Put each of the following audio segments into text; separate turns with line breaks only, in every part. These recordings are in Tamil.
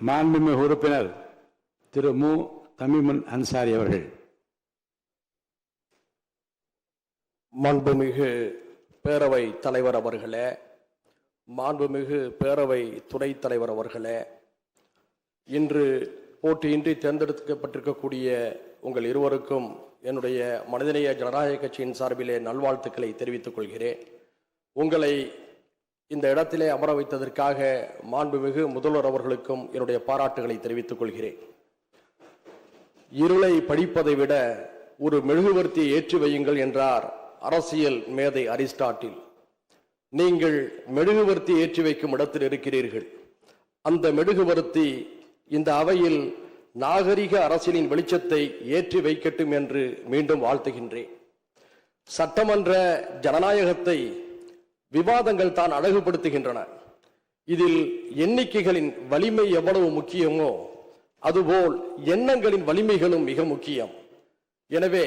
மாண்புமிகு உறுப்பினர் திரு மு தமிமுன் அன்சாரி அவர்கள்.
மாண்புமிகு பேரவை தலைவர் அவர்களே, மாண்புமிகு பேரவை துணைத் தலைவர் அவர்களே, இன்று போட்டியின்றி தேர்ந்தெடுக்கப்பட்டிருக்கக்கூடிய உங்கள் இருவருக்கும் என்னுடைய மனிதநேய ஜனநாயக கட்சியின் சார்பிலே நல்வாழ்த்துக்களை தெரிவித்துக் கொள்கிறேன். உங்களை இந்த இடத்திலே அமர வைத்ததற்காக மாண்புமிகு முதல்வர் அவர்களுக்கும் என்னுடைய பாராட்டுகளை தெரிவித்துக் கொள்கிறேன். இருளை படிப்பதை விட ஒரு மெழுகுவர்த்தியை ஏற்றி வையுங்கள் என்றார் அரசியல் மேதை அரிஸ்டாட்டில். நீங்கள் மெழுகுவர்த்தி ஏற்றி வைக்கும் இடத்தில் இருக்கிறீர்கள். அந்த மெழுகுவர்த்தி இந்த அவையில் நாகரிக அரசியலின் வெளிச்சத்தை ஏற்றி வைக்கட்டும் என்று மீண்டும் வாழ்த்துகின்றேன். சட்டமன்ற ஜனநாயகத்தை விவாதங்கள் தான் அழகுபடுத்துகின்றன. இதில் எண்ணிக்கைகளின் வலிமை எவ்வளவு முக்கியமோ அதுபோல் எண்ணங்களின் வலிமைகளும் மிக முக்கியம். எனவே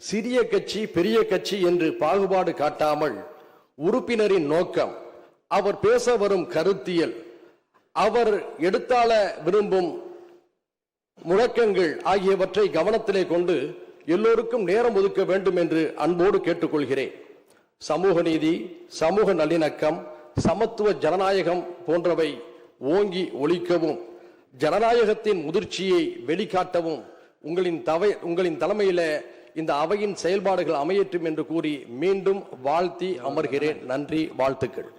சிறிய கட்சி பெரிய கட்சி என்று பாகுபாடு காட்டாமல் உறுப்பினரின் நோக்கம், அவர் பேச வரும் கருத்தியல், அவர் எடுத்தாள விரும்பும் முழக்கங்கள் ஆகியவற்றை கவனத்திலே கொண்டு எல்லோருக்கும் நேரம் ஒதுக்க வேண்டும் என்று அன்போடு கேட்டுக்கொள்கிறேன். சமூக நீதி, சமூக நல்லிணக்கம், சமத்துவ ஜனநாயகம் போன்றவை ஓங்கி ஒலிக்கவும் ஜனநாயகத்தின் முதிர்ச்சியை வெளிக்காட்டவும் உங்களின் தலைமையில இந்த அவையின் செயல்பாடுகள் அமையற்றும் என்று கூறி மீண்டும் வாழ்த்தி அமர்கிறேன். நன்றி, வாழ்த்துக்கள்.